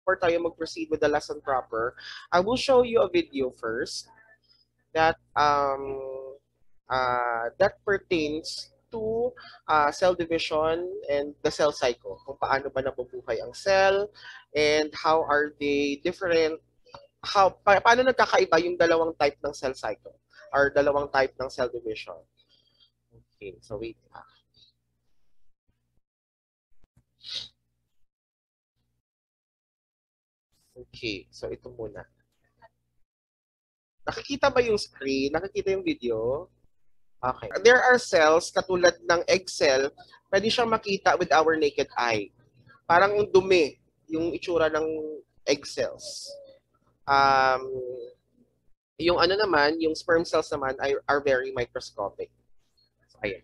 before tayo mag-proceed with the lesson proper, I will show you a video first that that pertains to cell division and the cell cycle. Kung paano ba nabubuhay ang cell and how are they different, paano nagkakaiba yung dalawang type ng cell cycle or dalawang type ng cell division. Okay, so wait. Okay, so ito muna. Nakikita ba yung screen? Nakikita yung video? Okay. There are cells katulad ng egg cell, pwede siyang makita with our naked eye. Parang dumi yung itsura ng egg cells. Yung ano naman, yung sperm cells naman are very microscopic. So, ayan.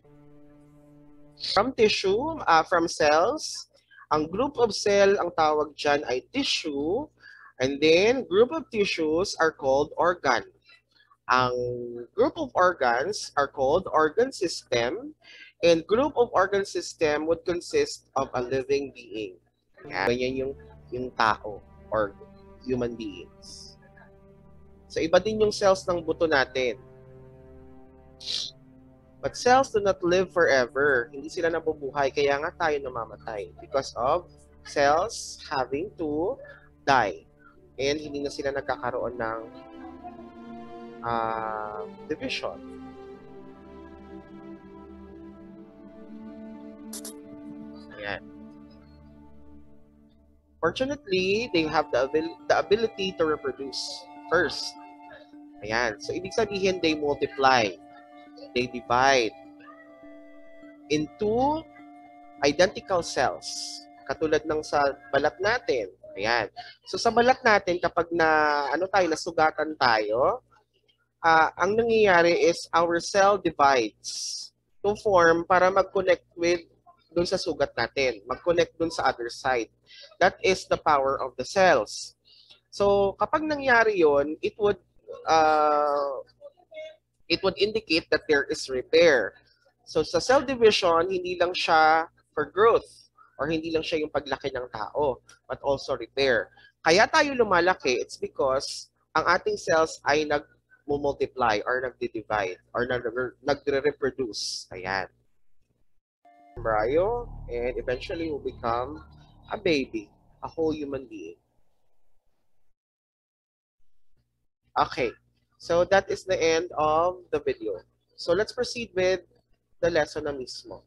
From tissue, from cells, ang group of cell, ang tawag dyan ay tissue. And then, group of tissues are called organ. Ang group of organs are called organ system. And group of organ system would consist of a living being. Ganyan yung tao or human beings. So, iba din yung cells ng buto natin. But cells do not live forever. Hindi sila nabubuhay, kaya nga tayo namamatay because of cells having to die. And hindi na sila nagkakaroon ng division. Ayan. Fortunately, they have the ability to reproduce first. Ayan. So, ibig sabihin, they multiply. They divide into identical cells. Katulad ng sa balat natin. Ayan. So sa balat natin, kapag nasugatan tayo, ang nangyayari is our cell divides to form para mag-connect with dun sa sugat natin. Mag-connect dun sa other side. That is the power of the cells. So kapag nangyari yon, it would indicate that there is repair. So sa cell division, hindi lang siya for growth or hindi lang siya yung paglaki ng tao, but also repair. Kaya tayo lumalaki, it's because ang ating cells ay nag-multiply or nagdi-divide or nagre-reproduce. Ayan. Embryo, and eventually will become a baby, a whole human being. Okay. So that is the end of the video. So let's proceed with the lesson na mismo.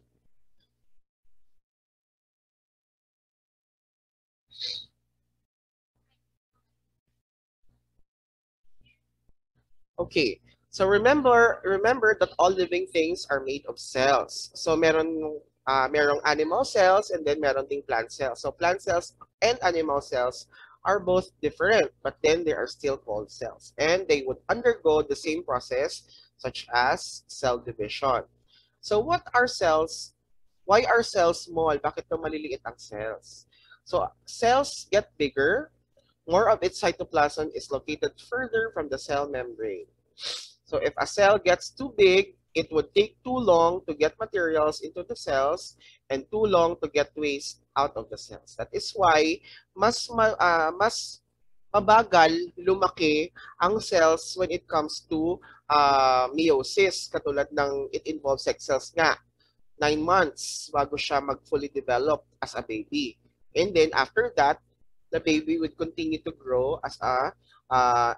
Okay. So remember that all living things are made of cells. So merong animal cells and then meron ding plant cells. So plant cells and animal cells are both different, but then they are still called cells. And they would undergo the same process such as cell division. So what are cells? Why are cells small? Bakit to maliliit ang cells? So cells get bigger. More of its cytoplasm is located further from the cell membrane. So if a cell gets too big, it would take too long to get materials into the cells and too long to get waste out of the cells. That is why mas mabagal lumaki ang cells when it comes to meiosis. Katulad ng it involves sex cells nga. 9 months bago siya mag-fully develop as a baby. And then after that, the baby would continue to grow as a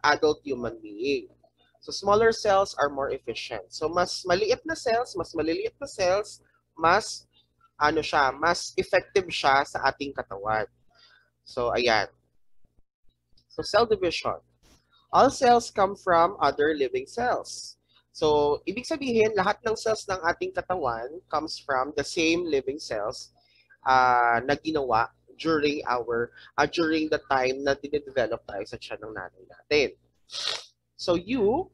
adult human being. So smaller cells are more efficient. So mas maliit na cells, mas maliliit na cells, mas mas effective siya sa ating katawan. So ayan. So cell division. All cells come from other living cells. So ibig sabihin lahat ng cells ng ating katawan comes from the same living cells na ginawa during the time na dinedevelop tayo sa tiyan ng nanay natin. So you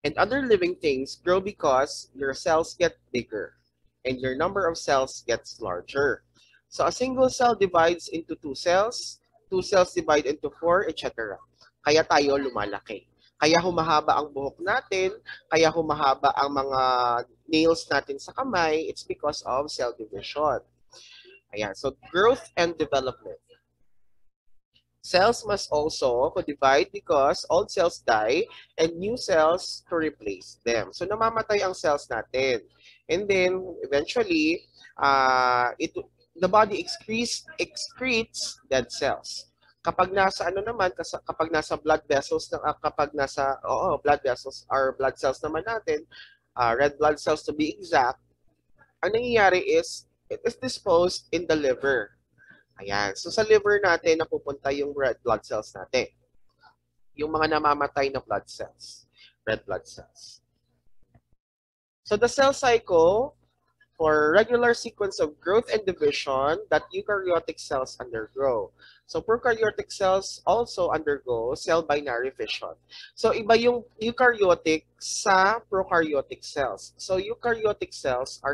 and other living things grow because your cells get bigger and your number of cells gets larger. So a single cell divides into 2 cells, 2 cells divide into 4, etc. Kaya tayo lumalaki. Kaya humahaba ang buhok natin, kaya humahaba ang mga nails natin sa kamay, it's because of cell division. Ayan, so growth and development. Cells must also divide because old cells die and new cells to replace them. So namamatay ang cells natin. And then eventually, the body excretes dead cells. Kapag nasa kapag nasa blood vessels blood vessels or blood cells naman natin, red blood cells to be exact, ang nangyayari is it is disposed in the liver. Ayan. So sa liver natin napupunta yung red blood cells natin. Yung mga namamatay na blood cells, red blood cells. So the cell cycle for regular sequence of growth and division that eukaryotic cells undergo. So prokaryotic cells also undergo cell binary fission. So iba yung eukaryotic sa prokaryotic cells. So eukaryotic cells are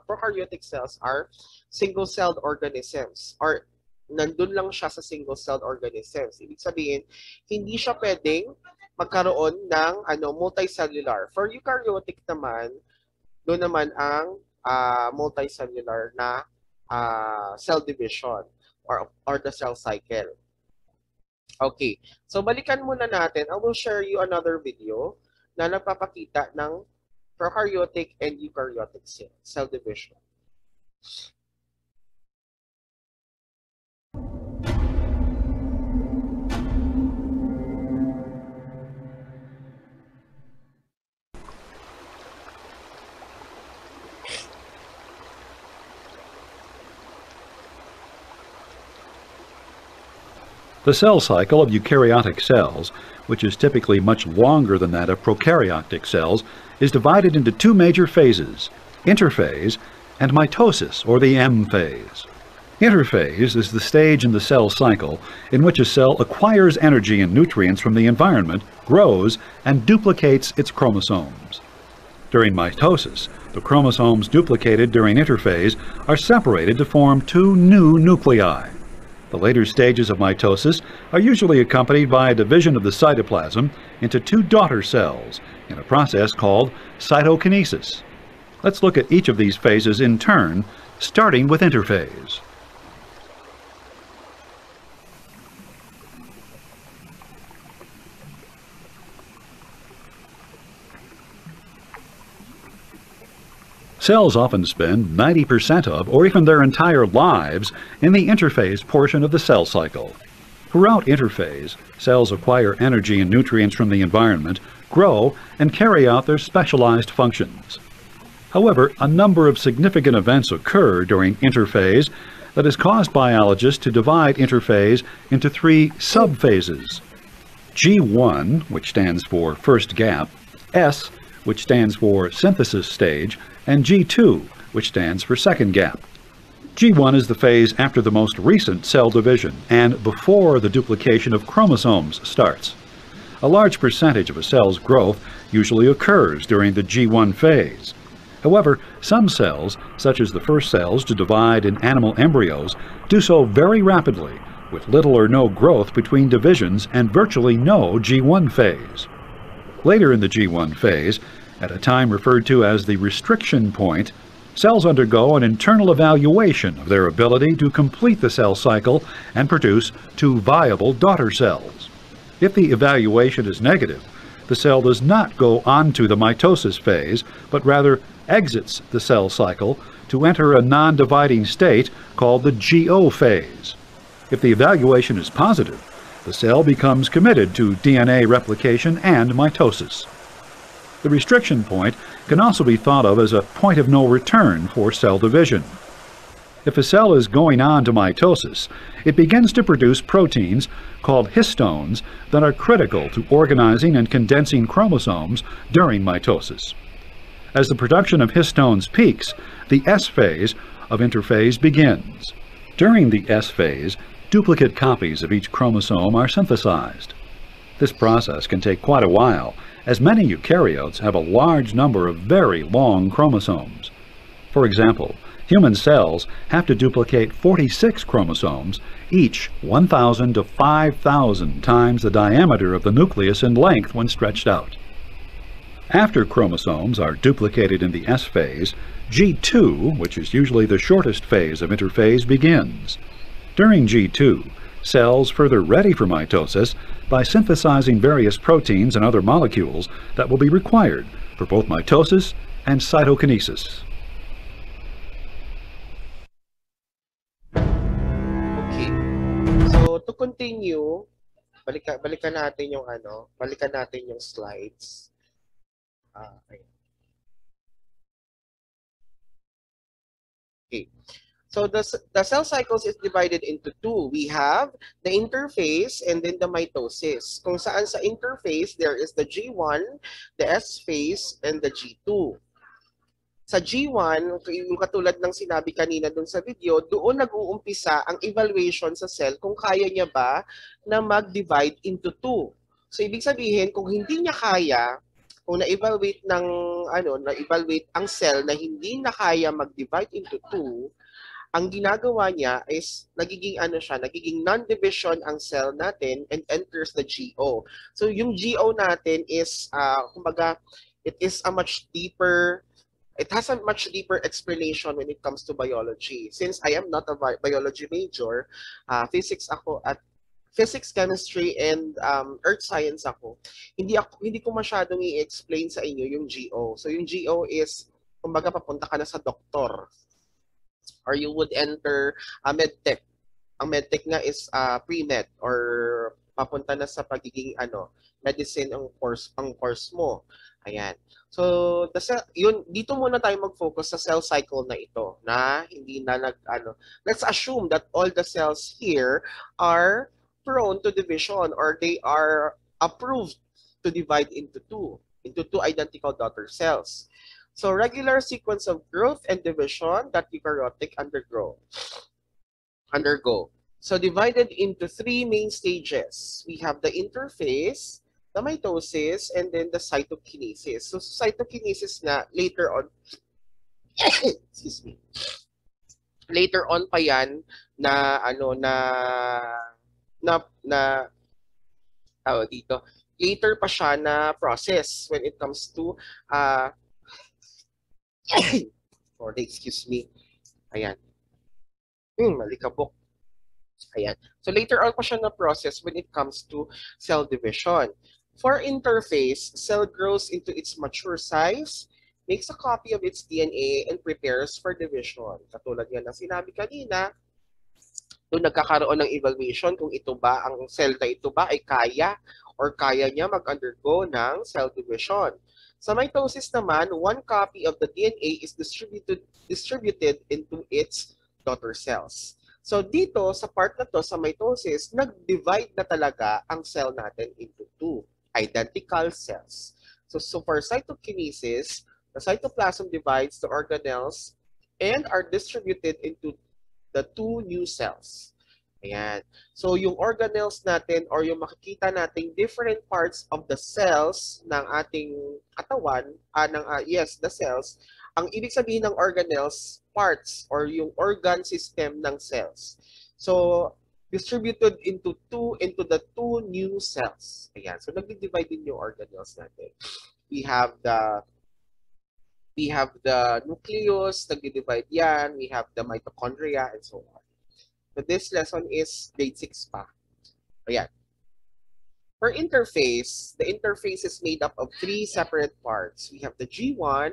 prokaryotic cells are single-celled organisms or nandun lang siya sa single-celled organisms. Ibig sabihin, hindi siya pwedeng magkaroon ng multicellular. For eukaryotic naman, doon naman ang multicellular na cell division or the cell cycle. Okay, so balikan muna natin. I will share you another video na nagpapakita ng prokaryotic and eukaryotic cell division. The cell cycle of eukaryotic cells, which is typically much longer than that of prokaryotic cells, is divided into two major phases, interphase and mitosis, or the M phase. Interphase is the stage in the cell cycle in which a cell acquires energy and nutrients from the environment, grows, and duplicates its chromosomes. During mitosis, the chromosomes duplicated during interphase are separated to form two new nuclei. The later stages of mitosis are usually accompanied by a division of the cytoplasm into two daughter cells in a process called cytokinesis. Let's look at each of these phases in turn, starting with interphase. Cells often spend 90% of, or even their entire lives, in the interphase portion of the cell cycle. Throughout interphase, cells acquire energy and nutrients from the environment, grow, and carry out their specialized functions. However, a number of significant events occur during interphase that has caused biologists to divide interphase into three subphases. G1, which stands for first gap, S, which stands for synthesis stage, and G2, which stands for second gap. G1 is the phase after the most recent cell division and before the duplication of chromosomes starts. A large percentage of a cell's growth usually occurs during the G1 phase. However, some cells, such as the first cells to divide in animal embryos, do so very rapidly, with little or no growth between divisions and virtually no G1 phase. Later in the G1 phase, at a time referred to as the restriction point, cells undergo an internal evaluation of their ability to complete the cell cycle and produce two viable daughter cells. If the evaluation is negative, the cell does not go on to the mitosis phase, but rather exits the cell cycle to enter a non-dividing state called the GO phase. If the evaluation is positive, the cell becomes committed to DNA replication and mitosis. The restriction point can also be thought of as a point of no return for cell division. If a cell is going on to mitosis, it begins to produce proteins called histones that are critical to organizing and condensing chromosomes during mitosis. As the production of histones peaks, the S phase of interphase begins. During the S phase, duplicate copies of each chromosome are synthesized. This process can take quite a while, as many eukaryotes have a large number of very long chromosomes. For example, human cells have to duplicate 46 chromosomes, each 1,000 to 5,000 times the diameter of the nucleus in length when stretched out. After chromosomes are duplicated in the S phase, G2, which is usually the shortest phase of interphase, begins. During G2, cells further ready for mitosis by synthesizing various proteins and other molecules that will be required for both mitosis and cytokinesis. Okay. So to continue, balikan natin yung slides. Okay. Okay. So the cell cycles is divided into two. We have the interphase and then the mitosis. Kung saan sa interphase, there is the G1, the S phase, and the G2. Sa G1, yung katulad ng sinabi kanina dun sa video, doon nag-uumpisa ang evaluation sa cell kung kaya niya ba na mag-divide into two. So ibig sabihin, kung hindi niya kaya, kung na-evaluate na-evaluate ang cell na hindi na kaya mag-divide into two, ang ginagawa niya is nagiging non-division ang cell natin and enters the GO. So yung GO natin is kumbaga it has a much deeper explanation when it comes to biology. Since I am not a biology major, physics, chemistry, and earth science ako, hindi ko masyadong i-explain sa inyo yung GO. So yung GO is, kumbaga papunta ka na sa doktor. Or you would enter a medtech. Ang medtech nga is pre-med or papunta na sa pagiging medicine ang course mo. Ayan. So dito muna tayo mag-focus sa cell cycle na ito na hindi na let's assume that all the cells here are prone to division or they are approved to divide into two identical daughter cells. So regular sequence of growth and division that eukaryotic undergo. So divided into three main stages. We have the interphase, the mitosis, and then the cytokinesis. So cytokinesis na later on, excuse me, later on pa yan later pa siya na process when it comes to sorry, excuse me. Ayan. Malikabok. Ayan. So later on pa siya na process when it comes to cell division. For interphase, cell grows into its mature size, makes a copy of its DNA, and prepares for division. Katulad yan ng sinabi kanina, doon nagkakaroon ng evaluation kung ang cell na ito ba ay kaya or kaya niya mag-undergo ng cell division. Sa mitosis naman, one copy of the DNA is distributed into its daughter cells. So dito, sa part na to, sa mitosis, nag-divide na talaga ang cell natin into two identical cells. So for cytokinesis, the cytoplasm divides the organelles and are distributed into the two new cells. Ayan. So yung organelles natin or yung makikita nating different parts of the cells ng ating katawan, the cells, ang ibig sabihin ng organelles, parts or yung organ system ng cells. So distributed into the two new cells. Ayan. So nag-divide din yung organelles natin. We have the nucleus, nag-divide yan. We have the mitochondria and so on. But this lesson is grade 6 pa. Ayan. For interphase, the interphase is made up of three separate parts. We have the G1,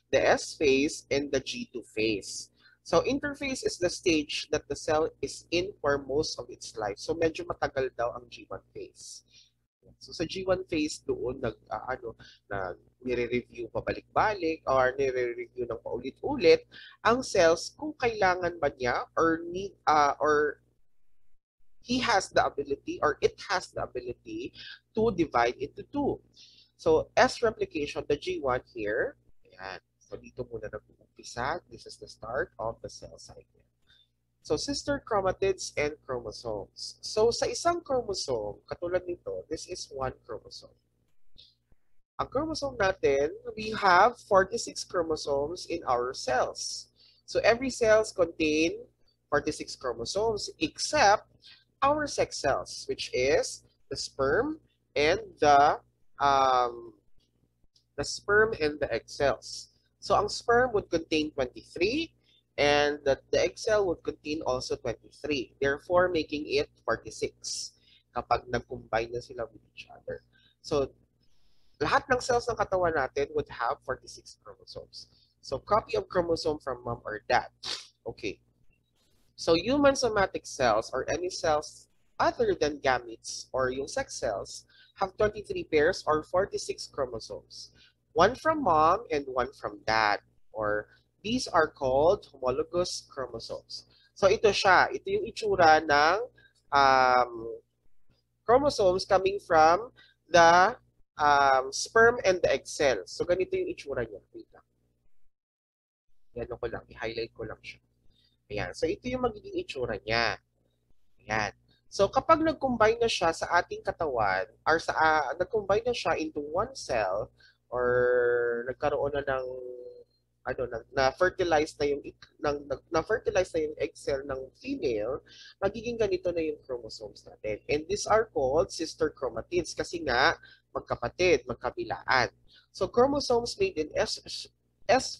the S phase, and the G2 phase. So interphase is the stage that the cell is in for most of its life. So medyo matagal daw ang G1 phase. So sa G1 phase doon nire-review pabalik-balik or nire-review ng paulit-ulit ang cells kung kailangan ba niya or need or he has the ability or it has the ability to divide into two. So S replication, the G1 here. Ayan. So dito muna nag-uumpisa. This is the start of the cell cycle. So, sister chromatids and chromosomes. So, sa isang chromosome, katulad nito, this is one chromosome. Ang chromosome natin, we have 46 chromosomes in our cells. So, every cells contain 46 chromosomes except our sex cells, which is the sperm and the egg cells. So, ang sperm would contain 23, And that the egg cell would contain also 23, therefore making it 46 kapag nag-combine na sila with each other. So, lahat ng cells ng katawan natin would have 46 chromosomes. So, copy of chromosome from mom or dad. Okay. So, human somatic cells or any cells other than gametes or yung sex cells have 23 pairs or 46 chromosomes. One from mom and one from dad, or these are called homologous chromosomes. So ito siya, ito yung itsura ng chromosomes coming from the sperm and the egg cell. So ganito yung itsura niya. Wait lang. Yan ko lang, i-highlight ko lang siya. Ayan, so ito yung magiging itsura niya. Ayan. So kapag nag-combine na siya sa ating katawan or sa nag-combine na siya into one cell or nagkaroon na ng na-fertilize na yung na-fertilize na yung egg cell ng female, magiging ganito na yung chromosomes natin. And these are called sister chromatids kasi nga magkapatid, magkabilaan. So chromosomes made in S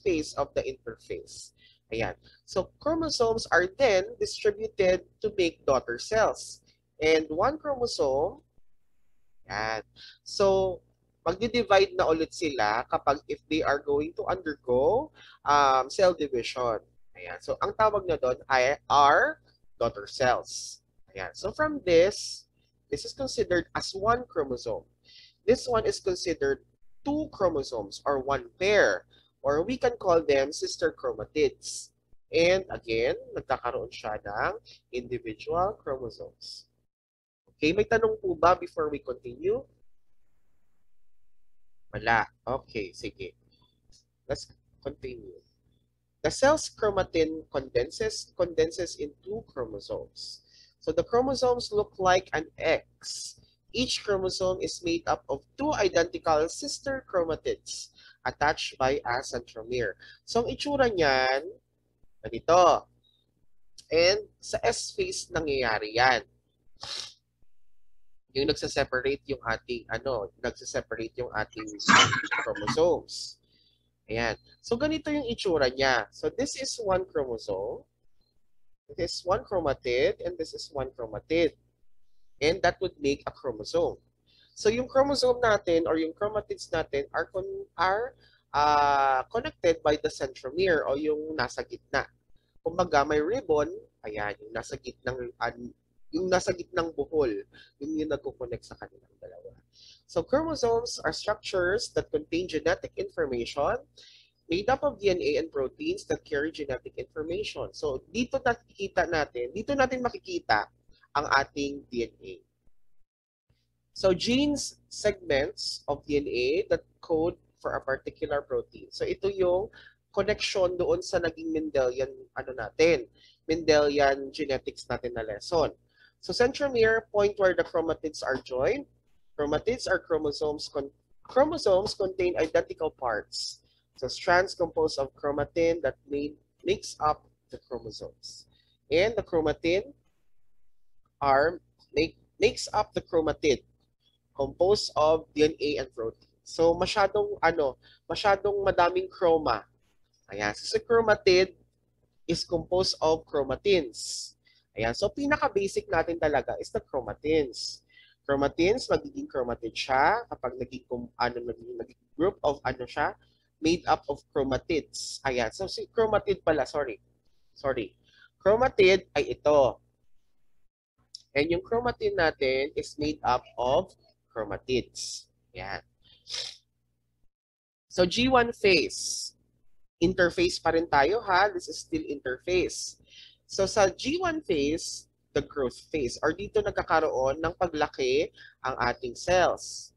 phase of the interphase. Ayan. So chromosomes are then distributed to make daughter cells. And one chromosome, yan. So magdi-divide na ulit sila kapag if they are going to undergo cell division. Ayan. So ang tawag na doon are daughter cells. Ayan. So from this is considered as one chromosome. This one is considered two chromosomes or one pair. Or we can call them sister chromatids. And again, nagkakaroon siya ng individual chromosomes. Okay, may tanong po ba before we continue? Wala. Okay, sige. Let's continue. The cell's chromatin condenses in two chromosomes. So the chromosomes look like an X. Each chromosome is made up of two identical sister chromatids attached by a centromere. So ang itsura niyan, ganito. And sa S-phase nangyayari yan. Yung nagsaseparate yung ating, nagsaseparate yung ating chromosomes. Ayan. So ganito yung itsura niya. So this is one chromosome. This is one chromatid, and this is one chromatid. And that would make a chromosome. So yung chromosome natin or yung chromatids natin are connected by the centromere o yung nasa gitna. Kumbaga may ribbon, ayan, yung nasa gitnang buhol, yung nagko-connect sa kanilang dalawa. So chromosomes are structures that contain genetic information made up of DNA and proteins that carry genetic information. So dito natin makikita ang ating DNA. So genes segments of DNA that code for a particular protein. So ito yung connection doon sa naging Mendelian Mendelian genetics natin na lesson. So centromere point where the chromatids are joined. Chromatids are chromosomes contain identical parts. So strands composed of chromatin that makes up the chromosomes. And the chromatin makes up the chromatid composed of DNA and protein. So masyadong madaming chroma. Ayan, so si chromatid is composed of chromatins. Ayan, so pinaka-basic natin talaga is the chromatins. Chromatins, magiging chromatid siya kapag naging group of made up of chromatids. Ayan, so si chromatid pala, sorry. Chromatid ay ito. And yung chromatin natin is made up of chromatids. Ayan. So G1 phase. Interphase pa rin tayo ha. This is still interphase. So sa G1 phase, the growth phase, or dito nagkakaroon ng paglaki ang ating cells.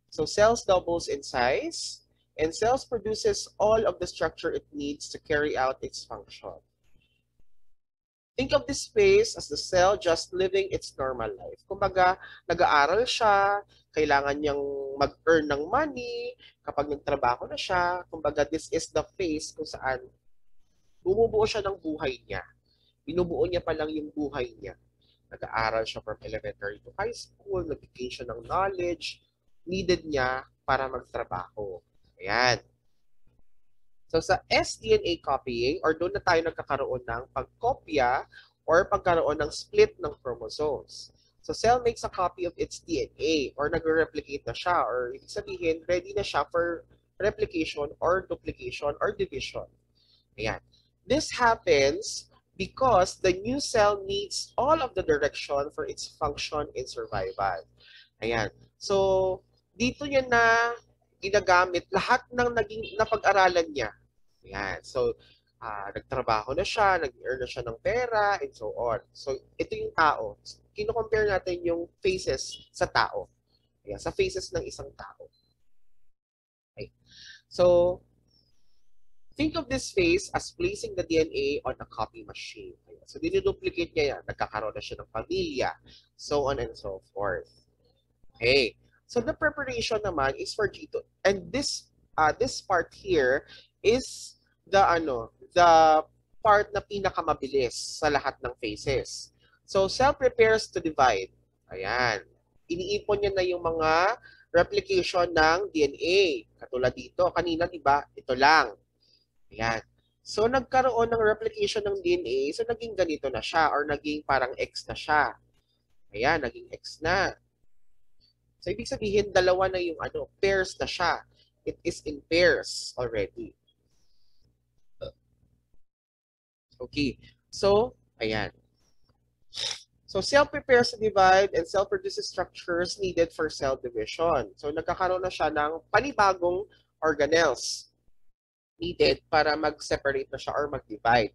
So cells doubles in size, and cells produces all of the structure it needs to carry out its function. Think of this phase as the cell just living its normal life. Kumbaga, nag-aaral siya, kailangan niyang mag-earn ng money, kapag nagtrabaho na siya, kumbaga this is the phase kung saan bumubuo siya ng buhay niya. Binubuo niya pa lang yung buhay niya. Nag-aaral siya from elementary to high school, nag-gain siya ng knowledge, needed niya para magtrabaho. Ayan. So sa sDNA copying, or doon na tayo nagkakaroon ng pagkopya or pagkaroon ng split ng chromosomes. So cell makes a copy of its DNA or nagre-replicate na siya, or ibig sabihin, ready na siya for replication or duplication or division. Ayan. This happens because the new cell needs all of the direction for its function in survival. Ayan. So, dito niya na ginagamit lahat ng naging napag-aralan niya. Ayan. So, nagtrabaho na siya, nag-earn na siya ng pera, and so on. So, ito yung tao. Kino-compare natin yung faces sa tao. Ayan, sa faces ng isang tao. Okay. So, think of this phase as placing the DNA on a copy machine. Ayan. So, diniduplicate niya yan. Nagkakaroon na siya ng pamilya, so on and so forth. Okay. So, the preparation naman is for G2. And this part here is the part na pinakamabilis sa lahat ng phases. So, cell prepares to divide. Ayan. Iniipon niya na yung mga replication ng DNA. Katulad dito, kanina, di ba? Ito lang. Ayan. So, nagkaroon ng replication ng DNA. So, naging ganito na siya or naging parang X na siya. Ayan, naging X na. So, ibig sabihin, dalawa na yung pairs na siya. It is in pairs already. Okay. So, ayan. So, cell prepares to divide and cell produces structures needed for cell division. So, nagkakaroon na siya ng panibagong organelles needed para mag-separate na siya or mag-divide.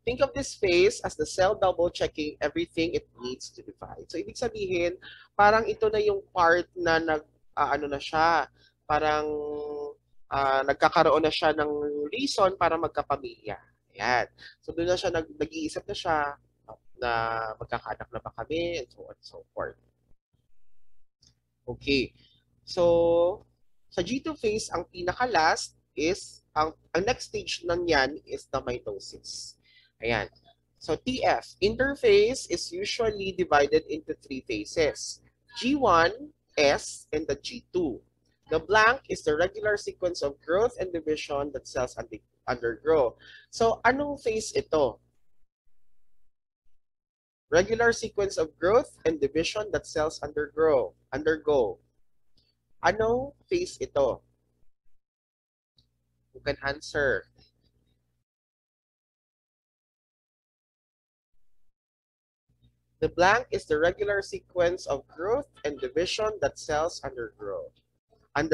Think of this phase as the cell double-checking everything it needs to divide. So, ibig sabihin, parang ito na yung part na na siya, parang nagkakaroon na siya ng reason para magkapamilya. Ayan. So, doon na siya nag-iisip na siya na magkakaanak na ba kami, and so on and so forth. Okay. So, sa G2 phase, ang pinaka-last is, ang next stage nan yan is the mitosis. Ayan. So, TF, interphase is usually divided into 3 phases. G1, S, and the G2. The blank is the regular sequence of growth and division that cells undergo. So, anong phase ito? Regular sequence of growth and division that cells undergo. Anong phase ito? You can answer. The blank is the regular sequence of growth and division that cells undergo. An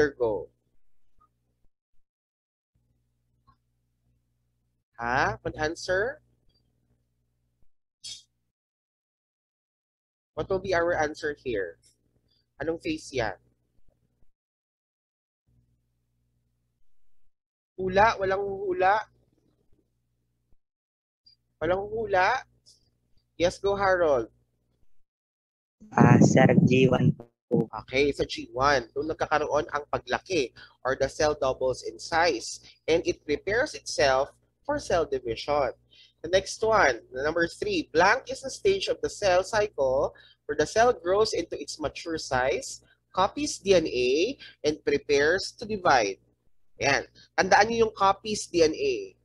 answer? What will be our answer here? Anong phase yan? Hula? Walang hula? Walang hula? Yes, go Harold. Sir, G1 po. Okay, sa G1, doon nagkakaroon ang paglaki or the cell doubles in size and it prepares itself for cell division. The next one, number 3, blank is the stage of the cell cycle where the cell grows into its mature size, copies DNA, and prepares to divide. Ayan. Tandaan niyo yung copies DNA.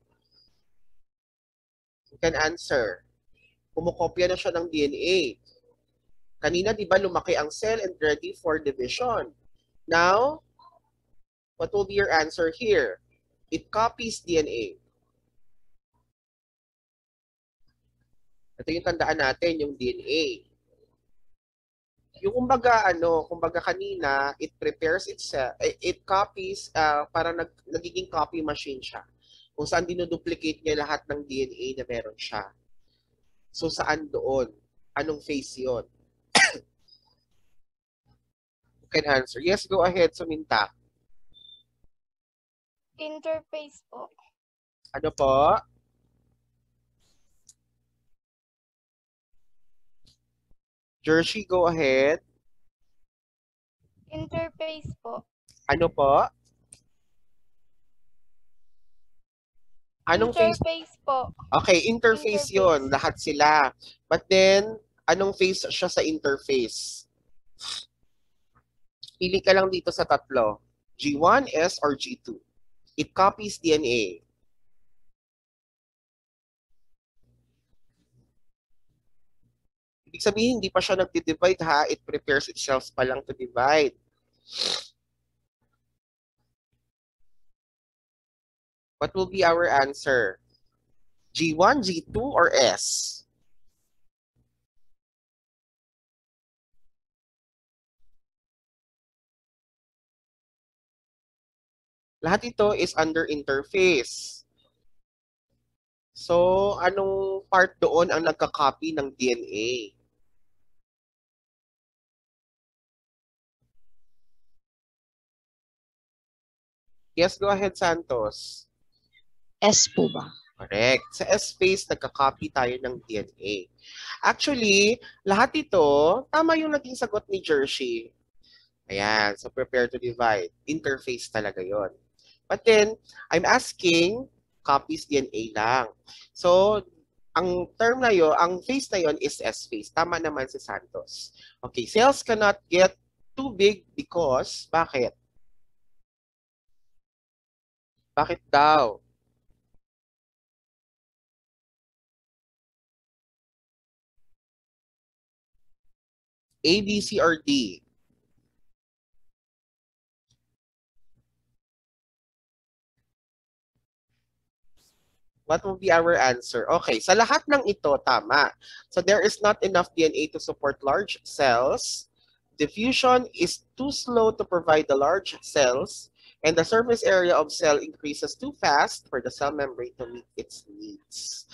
You can answer. Kumukopya na siya ng DNA. Kanina, di ba, lumaki ang cell and ready for division. Now, what will be your answer here? It copies DNA. Ito yung tandaan natin, yung DNA. Yung kumbaga kanina, it prepares itself, it copies, para nagiging copy machine siya. Kung saan dinuduplicate niya lahat ng DNA na meron siya. So, saan doon? Anong phase yun? You can answer. Yes, go ahead, Suminta. Interface po. Ano po? Jersey, go ahead. Interface po. Ano po? Anong phase? Interface po. Okay, interface yun. Lahat sila. But then, anong phase siya sa interface? Pili ka lang dito sa tatlo. G1, S, or G2. It copies DNA. Ibig sabihin, hindi pa siya nagdi-divide ha. It prepares itself pa lang to divide. What will be our answer? G1, G2, or S? Lahat ito is under interface. So, anong part doon ang nagka-copy ng DNA? Yes, go ahead, Santos. S po ba? Correct. Sa S-phase, nagka-copy tayo ng DNA. Actually, lahat ito, tama yung naging sagot ni Jersey. Ayan, so prepare to divide. Interface talaga yon. But then, I'm asking, copies DNA lang. So, ang term na yon, ang phase na yon is S-phase. Tama naman si Santos. Okay, cells cannot get too big because, bakit? Bakit daw? A, B, C, or D? What will be our answer? Okay, sa lahat ng ito, tama. So there is not enough DNA to support large cells. Diffusion is too slow to provide the large cells. And the surface area of cell increases too fast for the cell membrane to meet its needs.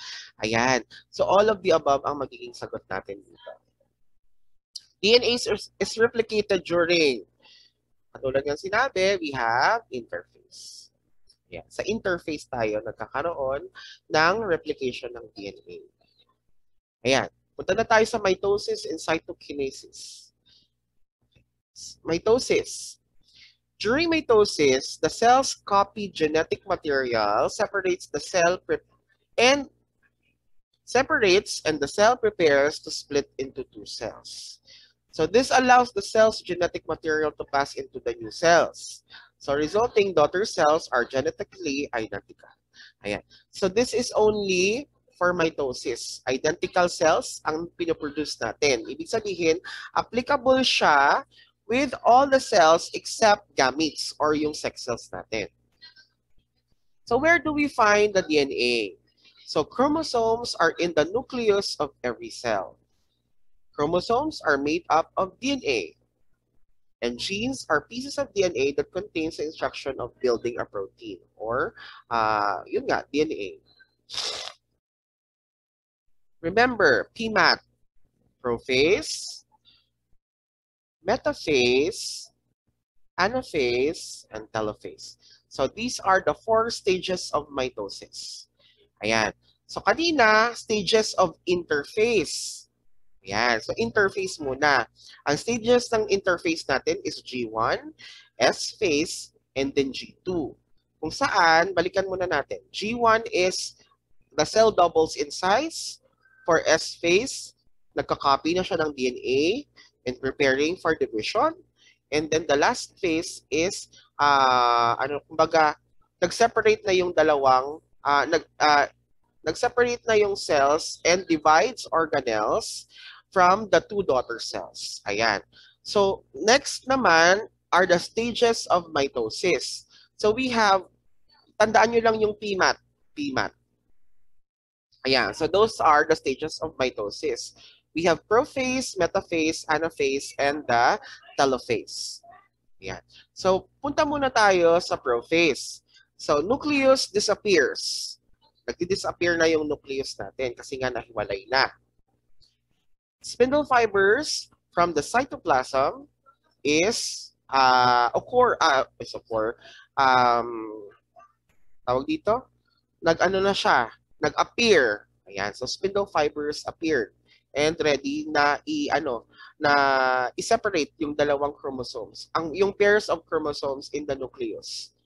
Ayan. So all of the above ang magiging sagot natin dito. DNA is replicated during, katulad ng sinabi, we have interface. Yeah. Sa interface tayo nagkakaroon ng replication ng DNA. Ayan. Punta na tayo sa mitosis and cytokinesis. Mitosis. During mitosis, the cell's copy genetic material separates and the cell prepares to split into two cells. So this allows the cell's genetic material to pass into the new cells. So resulting daughter cells are genetically identical. Ayan. So this is only for mitosis. Identical cells ang pinoproduce natin. Ibig sabihin, applicable siya with all the cells except gametes or yung sex cells natin. So where do we find the DNA? So chromosomes are in the nucleus of every cell. Chromosomes are made up of DNA. And genes are pieces of DNA that contains the instruction of building a protein or yun nga, DNA. Remember, PMAT, prophase, metaphase, anaphase, and telophase. So these are the 4 stages of mitosis. Ayan. So kanina, stages of interphase. Ayan. So interphase muna. Ang stages ng interphase natin is G1, S-phase, and then G2. Kung saan, balikan muna natin. G1 is the cell doubles in size. For S-phase, nagka-copy na siya ng DNA and preparing for division. And then the last phase is, kumbaga, nag-separate na yung dalawang, nag-separate na yung cells and divides organelles from the 2 daughter cells. Ayan. So, next naman are the stages of mitosis. So, we have, tandaan nyo lang yung PMAT. PMAT. Ayan. So, those are the stages of mitosis. We have prophase, metaphase, anaphase, and the telophase. Ayan. So, punta muna tayo sa prophase. So, nucleus disappears. Nagdi-disappear na yung nucleus natin kasi nga nahiwalay na. Spindle fibers from the cytoplasm tawag dito, nag-appear. Ayan, so spindle fibers appeared and ready na i-separate yung dalawang chromosomes, yung pairs of chromosomes in the nucleus.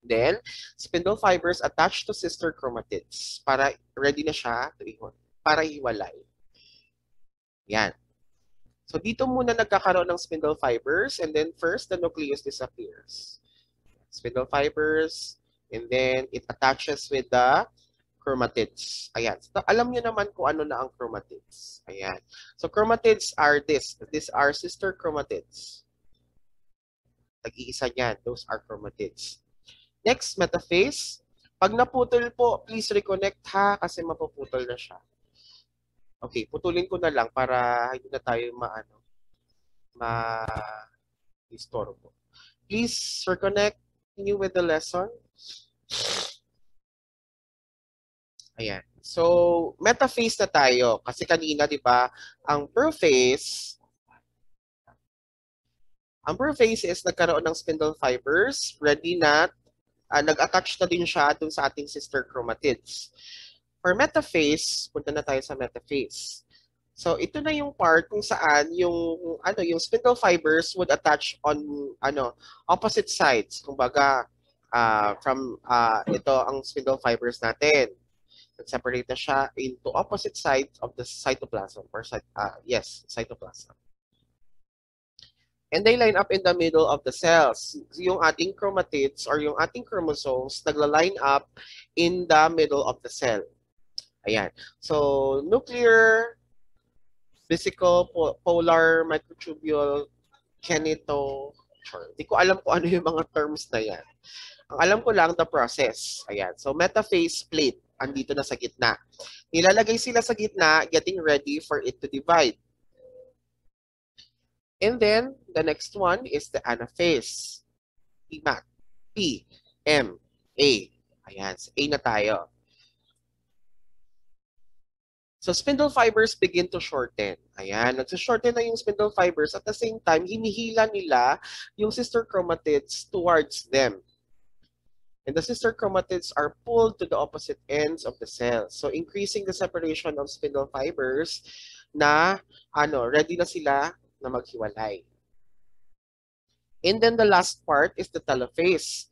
Then, spindle fibers attached to sister chromatids para ready na siya para hiwalay. Yan. So dito muna nagkakaroon ng spindle fibers and then first the nucleus disappears. Spindle fibers and then it attaches with the chromatids. Ayan. So, alam niyo naman kung ano na ang chromatids. Ayan. So, chromatids are this. These are sister chromatids. Tag-iisa niyan. Those are chromatids. Next, metaphase. Pag naputol po, please reconnect ha kasi mapuputol na siya. Okay, putulin ko na lang para hindi na tayo ma-istorbo. Please reconnect you with the lesson. Ayan. So, metaphase na tayo. Kasi kanina, di ba, ang prophase is nagkaroon ng spindle fibers, ready na, nag-attach na din siya dun sa ating sister chromatids. For metaphase, punta na tayo sa metaphase. So, ito na yung part kung saan yung spindle fibers would attach on opposite sides. Kumbaga, ito ang spindle fibers natin. Separate na siya into opposite sides of the cytoplasm or cytoplasm. And they line up in the middle of the cells. Yung ating chromatids or yung ating chromosomes nagla-line up in the middle of the cell. Ayan. So, nuclear, vesicle, polar, microtubule, kinetochore. Hindi ko alam kung ano yung mga terms na yan. Ang alam ko lang, the process. Ayan. So, metaphase plate. Andito na sa gitna. Nilalagay sila sa gitna, getting ready for it to divide. And then, the next one is the anaphase. PMAC. P, M, A. Ayan. So, A na tayo. So, spindle fibers begin to shorten. Ayan. Nagsa-shorten na yung spindle fibers. At the same time, hinihila nila yung sister chromatids towards them. And the sister chromatids are pulled to the opposite ends of the cell. So, increasing the separation of spindle fibers na, ready na sila na maghiwalay. And then the last part is the telophase.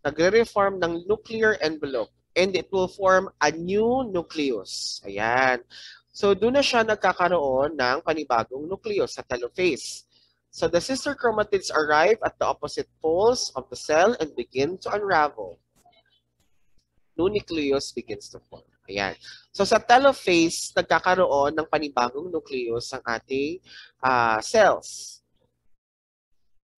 Nagre-reform ng nuclear envelope. And it will form a new nucleus. Ayan. So, doon na siya nagkakaroon ng panibagong nucleus sa telophase. So, the sister chromatids arrive at the opposite poles of the cell and begin to unravel. New nucleus begins to form. Ayan. So, sa telophase, nagkakaroon ng panibagong nucleus ang ating cells.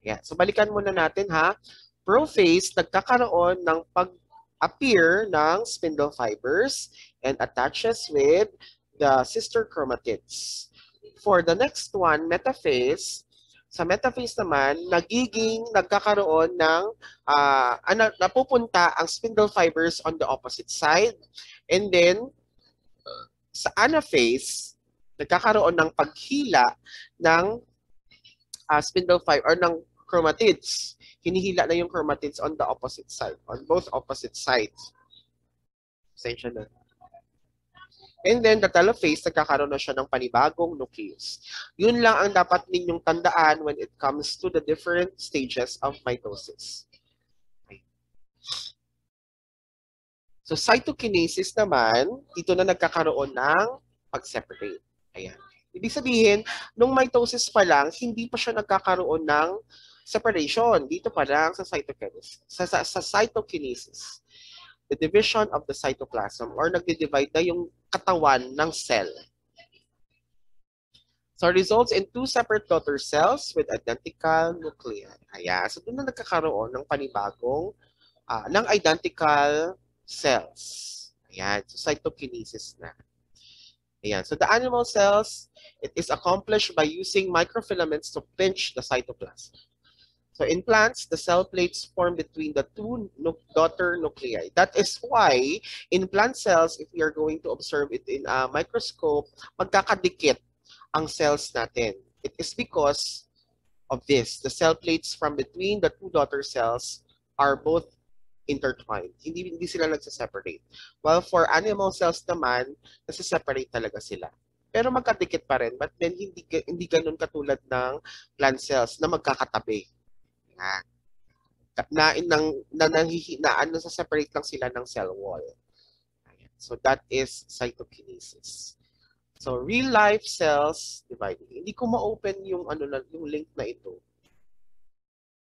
Ayan. So, balikan muna natin ha. Prophase, nagkakaroon ng pag-appear ng spindle fibers and attaches with the sister chromatids. For the next one, metaphase, sa metaphase naman, nagkakaroon ng, napupunta ang spindle fibers on the opposite side. And then, sa anaphase, nagkakaroon ng paghila ng spindle fiber or ng chromatids. Hinihila na yung chromatids on the opposite side, on both opposite sides. Pasensya na. And then, the telophase, nagkakaroon na siya ng panibagong nucleus. Yun lang ang dapat ninyong tandaan when it comes to the different stages of mitosis. Okay. So, cytokinesis naman, dito na nagkakaroon ng pag-separate. Ayan. Ibig sabihin, nung mitosis pa lang, hindi pa siya nagkakaroon ng separation. Dito pa lang sa cytokinesis. Sa cytokinesis. The division of the cytoplasm or nagdi-divide na yung katawan ng cell. So, results in two separate daughter cells with identical nuclei. Ayan. So, doon na nagkakaroon ng panibagong, ng identical cells. Ayan. So, cytokinesis na. Ayan. So, the animal cells, it is accomplished by using microfilaments to pinch the cytoplasm. So in plants, the cell plates form between the two daughter nuclei. That is why in plant cells, if we are going to observe it in a microscope, magkakadikit ang cells natin. It is because of this. The cell plates from between the two daughter cells are both intertwined. Hindi sila nagsaseparate. While for animal cells naman, nagsaseparate talaga sila. Pero magkadikit pa rin, but then hindi ganun katulad ng plant cells na magkakatabi. Separate lang sila ng cell wall. So that is cytokinesis. So real life cells dividing. Hindi ko ma-open yung yung link na ito.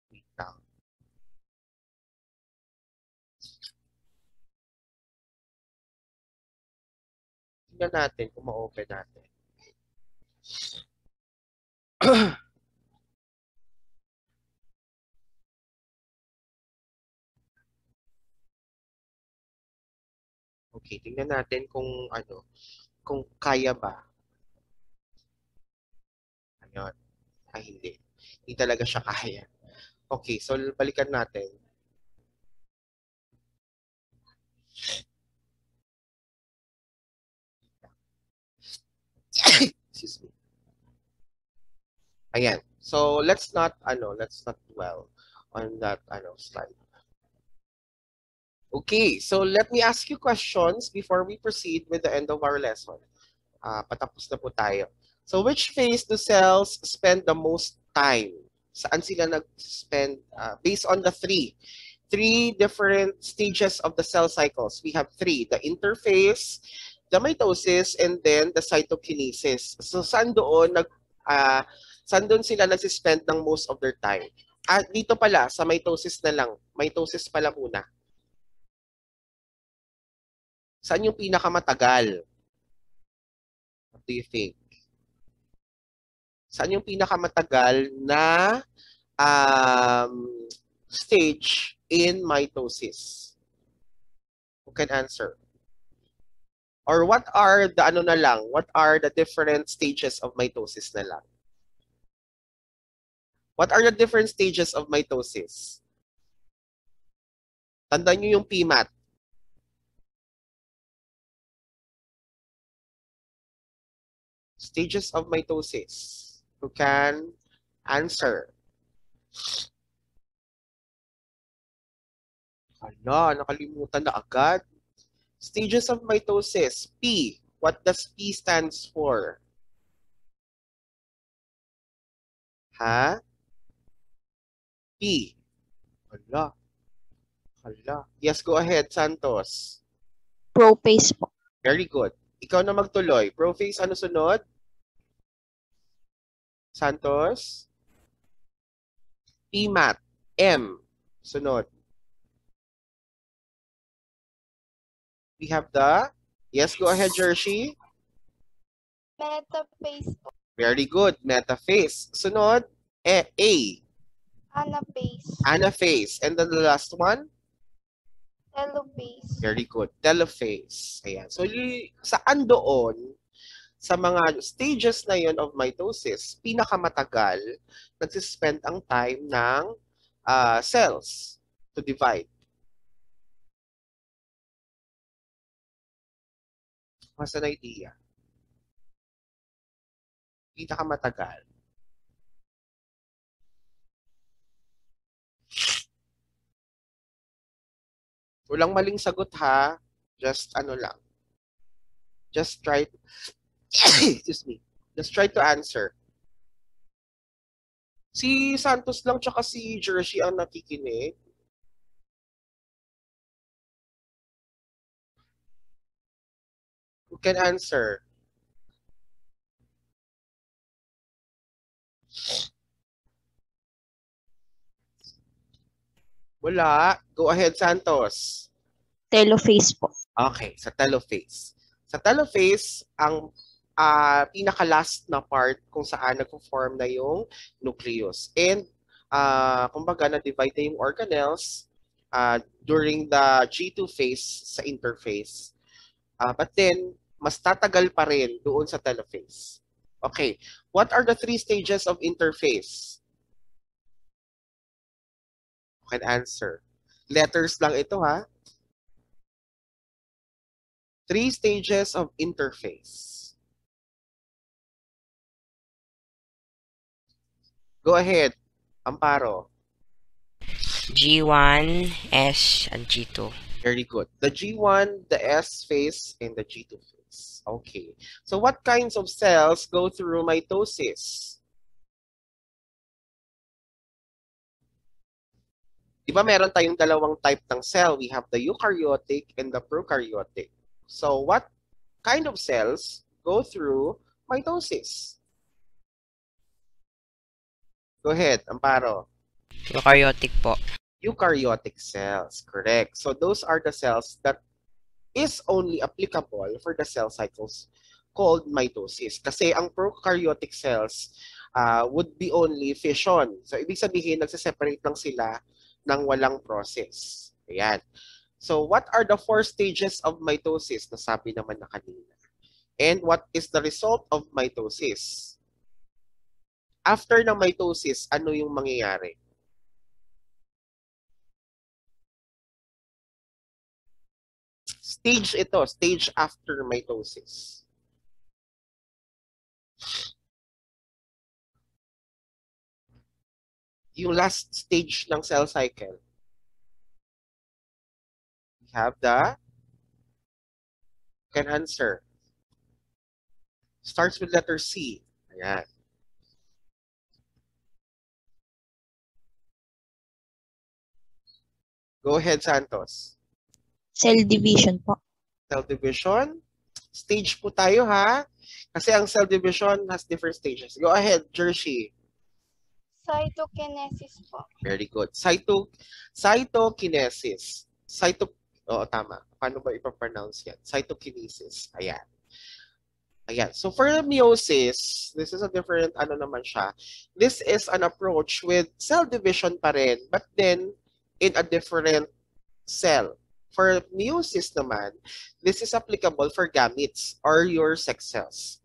Wait lang. tingnan natin kung ma-open natin. Okay, tingnan natin kung ano, kung kaya ba. Ayun. Ay, hindi. Hindi talaga siya kaya. Okay, so balikan natin. Excuse me. Ayan. So let's not dwell on that slide. Okay, so let me ask you questions before we proceed with the end of our lesson. Patapos na po tayo. So which phase do cells spend the most time? Saan sila nag-spend based on the three different stages of the cell cycles? We have three: the interphase, the mitosis, and then the cytokinesis. So saan doon sila nag-spend ng most of their time? Dito pala sa mitosis na lang. Mitosis pala muna. Saan yung pinakamatagal? What do you think? Saan yung pinakamatagal na stage in mitosis? Who can answer? Or what are the different stages of mitosis na lang? What are the different stages of mitosis? Tandaan nyo yung PMAT. Stages of mitosis. Who can answer? Hala, nakalimutan na agad. Stages of mitosis. P. What does P stands for? Ha? P. Hala. Yes, go ahead, Santos. Prophase po. Very good. Ikaw na magtuloy. Prophase, ano sunod? Santos? PMAT. M. Sunod. We have the... Yes, go ahead, Jershi. Metaphase po. Very good. Metaphase. Sunod. A. Anaphase. Anaphase. And then the last one? Telophase. Very good. Telophase. Ayan. So, saan doon, sa mga stages na yon of mitosis, pinakamatagal, nagsispend ang time ng cells to divide? What's an idea? Pinakamatagal. Walang maling sagot ha. Just lang. Just try to, excuse me. Just try to answer. Si Santos lang tsaka si Jershi ang nakikinig. Who can answer? Wala. Go ahead, Santos. Telophase po. Okay, sa telophase. Sa telophase, ang pinaka-last na part kung saan nagpo-form na yung nucleus. And, kumbaga, na-divide na yung organelles during the G2 phase sa interphase. But then, mas tatagal pa rin doon sa telophase. Okay, what are the three stages of interphase? You can answer. Letters lang ito ha. Three stages of interphase. Go ahead, Amparo. G1, S, and G2. Very good. The G1, the S phase, and the G2 phase. Okay. So what kinds of cells go through mitosis? Diba meron tayong dalawang type ng cell? We have the eukaryotic and the prokaryotic. So what kind of cells go through mitosis? Go ahead, Amparo. Eukaryotic po. Eukaryotic cells, correct. So those are the cells that is only applicable for the cell cycles called mitosis. Kasi ang prokaryotic cells would be only fission. So, ibig sabihin, nagsiseparate lang sila ng walang process. Ayan. So, what are the 4 stages of mitosis? Nasabi naman na kanina. And what is the result of mitosis? After ng mitosis, ano yung mangyayari? Stage ito, stage after mitosis. Yung last stage ng cell cycle. We have the, can answer. Starts with letter C. Ayan. Go ahead, Santos. Cell division po. Cell division. Stage po tayo, ha? Kasi ang cell division has different stages. Go ahead, Jersey. Cytokinesis po. Very good. Cytokinesis. Oo, tama. Paano ba ipapronounce yan? Cytokinesis. Ayan. Ayan. So for meiosis, this is a different, ano naman siya. This is an approach with cell division pa rin, but then in a different cell. For meiosis naman, this is applicable for gametes or your sex cells.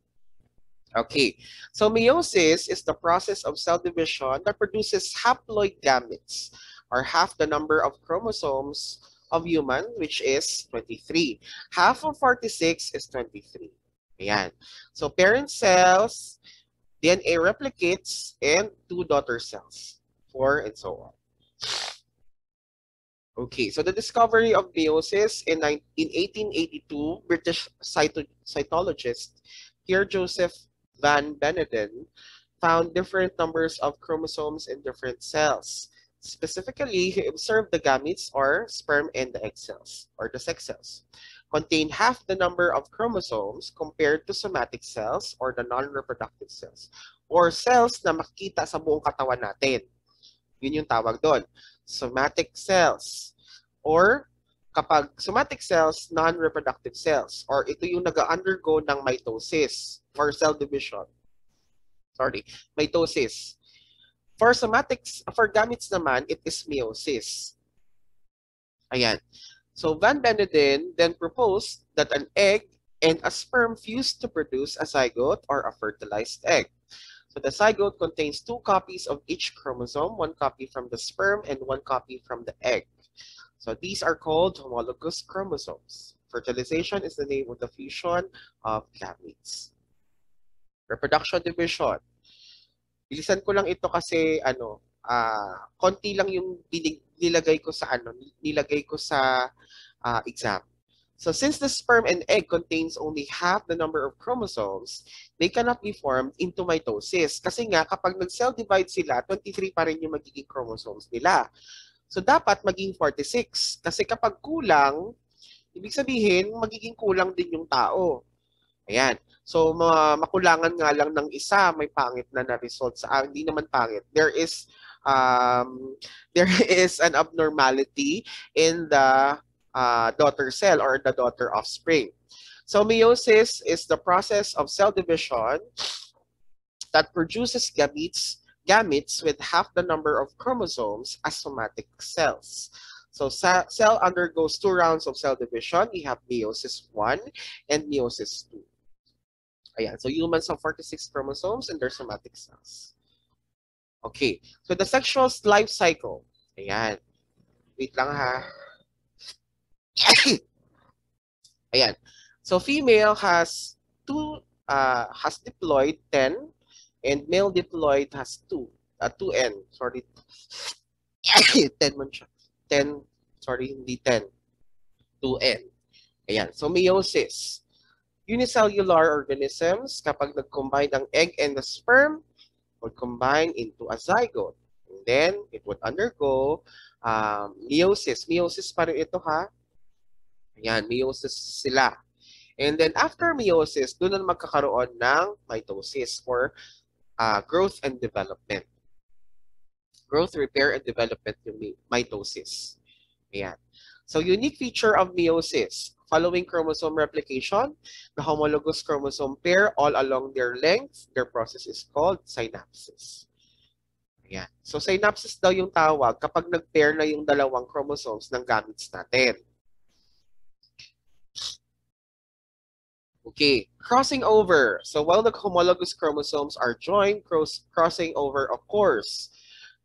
Okay, so meiosis is the process of cell division that produces haploid gametes, or half the number of chromosomes of human, which is 23. Half of 46 is 23. Ayan. So parent cells, DNA replicates, and 2 daughter cells, 4 and so on. Okay, so the discovery of meiosis in 1882, British cytologist Pierre Joseph Van Beneden found different numbers of chromosomes in different cells. Specifically, he observed the gametes or sperm and the egg cells or the sex cells contain half the number of chromosomes compared to somatic cells or the non-reproductive cells or cells na makikita sa buong katawan natin. Yun yung tawag doon. Somatic cells or kapag somatic cells, non-reproductive cells or ito yung nag-undergo ng mitosis or cell division. Mitosis. For gametes naman, it is meiosis. Ayan. So Van Beneden then proposed that an egg and a sperm fuse to produce a zygote or a fertilized egg. So the zygote contains 2 copies of each chromosome, 1 copy from the sperm and 1 copy from the egg. So these are called homologous chromosomes. Fertilization is the name of the fusion of gametes. Reproduction division. Bilisan ko lang ito kasi konti lang yung nilagay ko sa exam. So since the sperm and egg contains only half the number of chromosomes, they cannot be formed into mitosis. Kasi nga, kapag nag-cell divide sila, 23 pa rin yung magiging chromosomes nila. So dapat maging 46. Kasi kapag kulang, ibig sabihin, magiging kulang din yung tao. Ayan. So makulangan nga lang ng isa, may pangit na result sa hindi naman pangit. There is an abnormality in the daughter cell or the daughter offspring. So meiosis is the process of cell division that produces gametes with half the number of chromosomes as somatic cells. So cell undergoes 2 rounds of cell division. We have meiosis 1 and meiosis 2. Ayan. So humans have 46 chromosomes and their somatic cells. Okay. So the sexual life cycle. Ayan. Wait lang ha. Ayan. So female has diploid 10 and male diploid has 2n. Sorry. 10 man siya. 10, sorry, hindi 10. 2n. Ayan. So meiosis. Unicellular organisms, kapag nag-combine ang egg and the sperm, would combine into a zygote. And then, it would undergo meiosis. Meiosis pa rin ito ha. Ayan, meiosis sila. And then, after meiosis, doon na magkakaroon ng mitosis or growth and development. Growth, repair, and development yung mitosis. Ayan. So, unique feature of meiosis. Following chromosome replication, the homologous chromosome pair all along their length, their process is called synapsis. Ayan. So synapsis daw yung tawag kapag nag-pair na yung dalawang chromosomes ng gametes natin. Okay, crossing over. So while the homologous chromosomes are joined, crossing over occurs.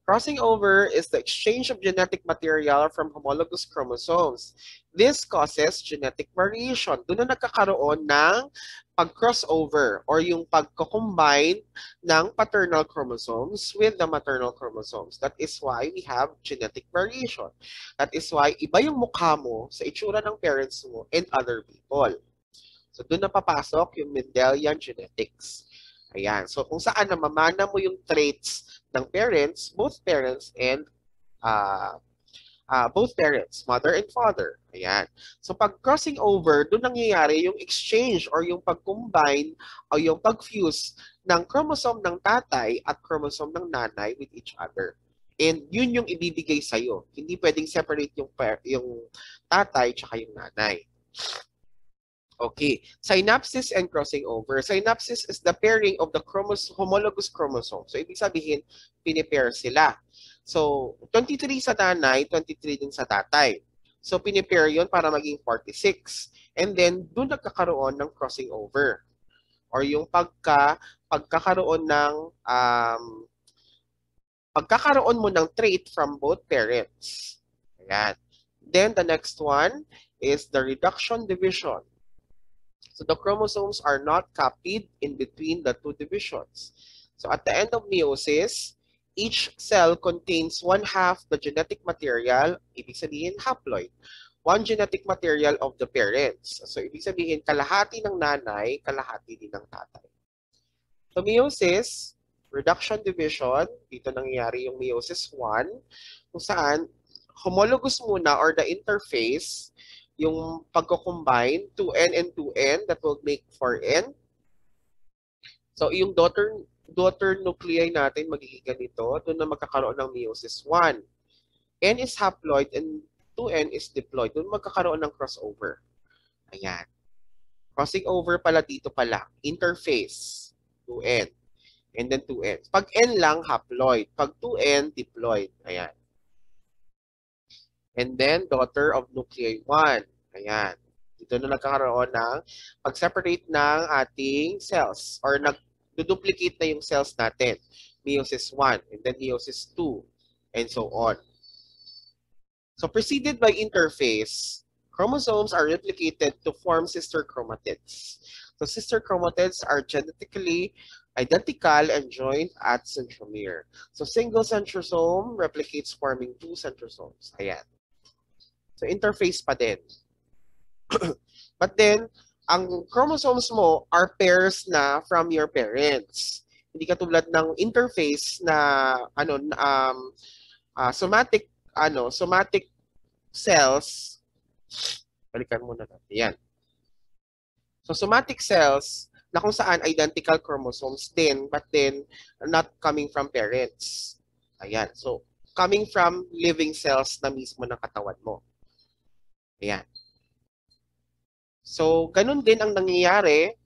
Crossing over is the exchange of genetic material from homologous chromosomes. This causes genetic variation. Doon na nagkakaroon ng pag-crossover or yung pagko-combine ng paternal chromosomes with the maternal chromosomes. That is why we have genetic variation. That is why iba yung mukha mo sa itsura ng parents mo and other people. So doon na papasok yung Mendelian genetics. Ayan. So kung saan namamana mo yung traits ng parents, both parents, mother and father. Ayan. So pag crossing over, doon nangyayari yung exchange or yung pag-combine o yung pag-fuse ng chromosome ng tatay at chromosome ng nanay with each other. And yun yung ibibigay sa'yo. Hindi pwedeng separate yung tatay tsaka yung nanay. Okay, synapsis and crossing over. Synapsis is the pairing of the homologous chromosome. So, ibig sabihin, pinipair sila. So, 23 sa nanay, 23 din sa tatay. So, pinipair yun para maging 46. And then, doon nagkakaroon ng crossing over. Or yung pagkakaroon mo ng trait from both parents. Ayan. Then, the next one is the reduction division. So the chromosomes are not copied in between the two divisions. So at the end of meiosis, each cell contains 1/2 the genetic material, ibig sabihin haploid, 1 genetic material of the parents. So ibig sabihin kalahati ng nanay, kalahati din ng tatay. So meiosis, reduction division, dito nangyayari yung meiosis 1, kung saan homologous muna or the interface, yung pagko-combine 2N and 2N that will make 4N. So yung daughter nuclei natin magiging ganito, doon na magkakaroon ng meiosis 1. N is haploid and 2N is diploid. Doon magkakaroon ng crossover. Ayan. Crossing over pala dito pala. Interface 2N. And then 2N. Pag N lang, haploid. Pag 2N, diploid. Ayan. And then, daughter of nuclei 1. Ayan. Dito na nagkakaroon ng pag-separate ng ating cells or nag-duplicate na yung cells natin. Meiosis 1 and then meiosis 2 and so on. So, preceded by interphase, chromosomes are replicated to form sister chromatids. So, sister chromatids are genetically identical and joined at centromere. So, single centrosome replicates forming 2 centrosomes. Ayan. So, interface pa din. But then, ang chromosomes mo are pairs na from your parents. Hindi katulad ng interface na somatic cells. Balikan muna natin. Yan. So, somatic cells na kung saan identical chromosomes din, but then not coming from parents. Ayan. So, coming from living cells na mismo ng katawan mo. Ayan. So, ganun din ang nangyayari.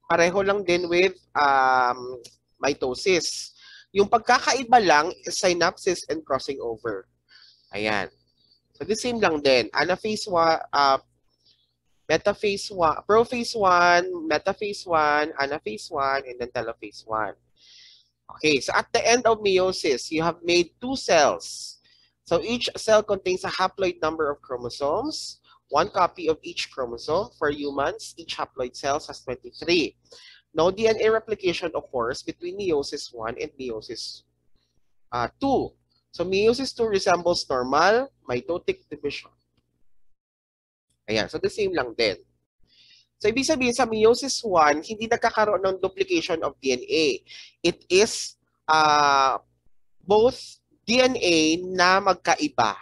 Pareho lang din with mitosis. Yung pagkakaiba lang is synapsis and crossing over. Ayan. So, the same lang din. Anaphase 1, metaphase 1, prophase 1, metaphase 1, anaphase 1, and then telophase 1. Okay, so at the end of meiosis, you have made 2 cells. So each cell contains a haploid number of chromosomes, 1 copy of each chromosome. For humans, each haploid cell has 23. No DNA replication occurs between meiosis 1 and meiosis 2. So meiosis 2 resembles normal mitotic division. Ayan, so the same lang din. So ibig sabihin sa meiosis 1, hindi nagkakaroon ng duplication of DNA. It is both DNA na magkaiba.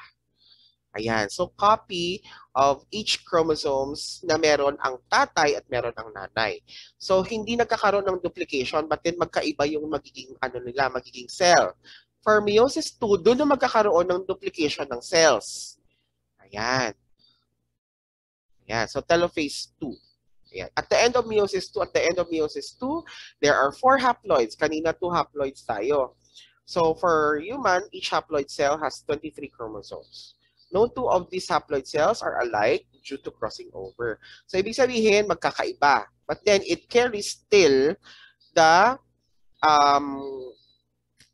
Ayan, so copy of each chromosomes na meron ang tatay at meron ang nanay. So hindi nagkakaroon ng duplication but then magkaiba yung magiging magiging cell. For meiosis 2, doon na magkakaroon ng duplication ng cells. Ayan. Ayan. So telophase 2. Ayan. At the end of meiosis 2, there are 4 haploids. Kanina 2 haploids tayo. So for human, each haploid cell has 23 chromosomes. No 2 of these haploid cells are alike due to crossing over. So ibig sabihin, magkakaiba. But then it carries still the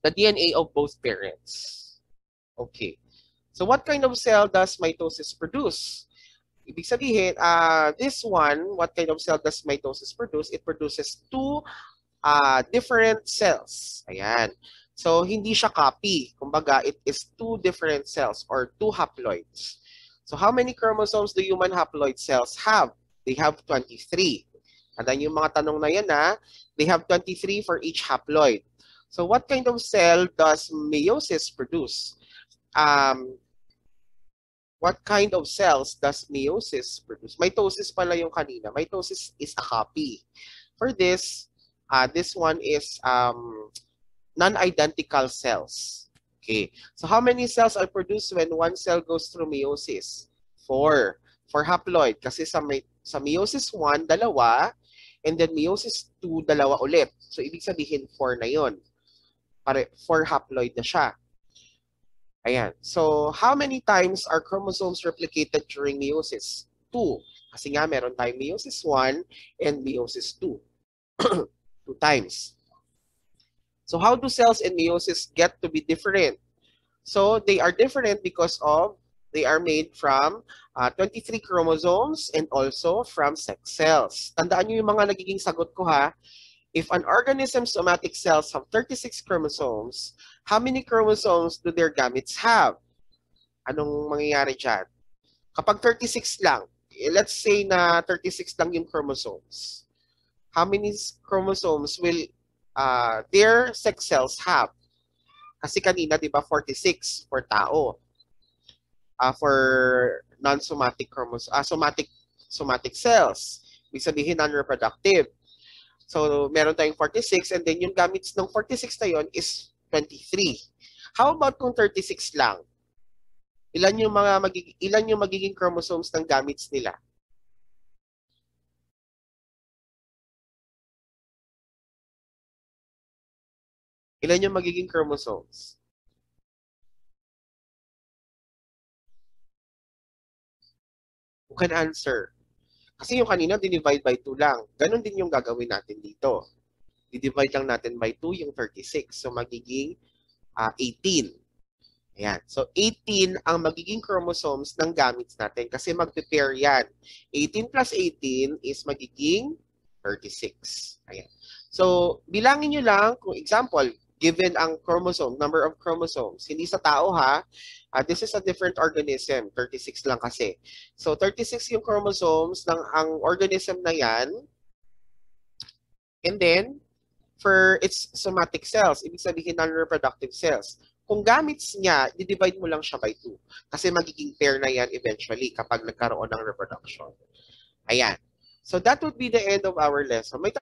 DNA of both parents. Okay. So what kind of cell does mitosis produce? Ibig sabihin, this one, what kind of cell does mitosis produce? It produces 2 different cells. Ayan. So, hindi siya copy. Kumbaga, it is 2 different cells or 2 haploids. So, how many chromosomes do human haploid cells have? They have 23. And then yung mga tanong na yan, they have 23 for each haploid. So, what kind of cell does meiosis produce? What kind of cells does meiosis produce? Mitosis pala yung kanina. Mitosis is a copy. For this, this one is non-identical cells. Okay. So how many cells are produced when one cell goes through meiosis? 4. For haploid. Kasi sa meiosis 1, 2. And then meiosis 2, 2 ulit. So ibig sabihin 4 na yon. 4 haploid na siya. Ayan. So how many times are chromosomes replicated during meiosis? 2. Kasi nga meron tayong meiosis 1 and meiosis 2. 2 times. So how do cells in meiosis get to be different? So they are different because of they are made from 23 chromosomes and also from sex cells. Tandaan niyo yung mga nagiging sagot ko ha. If an organism's somatic cells have 36 chromosomes, how many chromosomes do their gametes have? Anong mangyayari dyan? Kapag 36 lang, let's say na 36 lang yung chromosomes. How many chromosomes will their sex cells have? Kasi kanina, di ba, 46 for tao. For non-somatic chromosomes, somatic cells. Ibig sabihin, non-reproductive. So, meron tayong 46 and then yung gametes ng 46 na yon is 23. How about kung 36 lang? Ilan yung magiging chromosomes ng gametes nila? Ilan yung magiging chromosomes? Who can answer? Kasi yung kanina, dinivide by 2 lang. Ganon din yung gagawin natin dito. Di-divide lang natin by 2 yung 36. So, magiging 18. Ayan. So, 18 ang magiging chromosomes ng gametes natin kasi mag-pair yan. 18 plus 18 is magiging 36. Ayan. So, bilangin nyo lang, kung example, given ang chromosome, number of chromosomes. Hindi sa tao ha. This is a different organism. 36 lang kasi. So, 36 yung chromosomes ng ang organism na yan. And then, for its somatic cells, ibig sabihin non-reproductive cells. Kung gametes niya, i-divide mo lang siya by 2. Kasi magiging pair na yan eventually kapag nagkaroon ng reproduction. Ayan. So, that would be the end of our lesson. May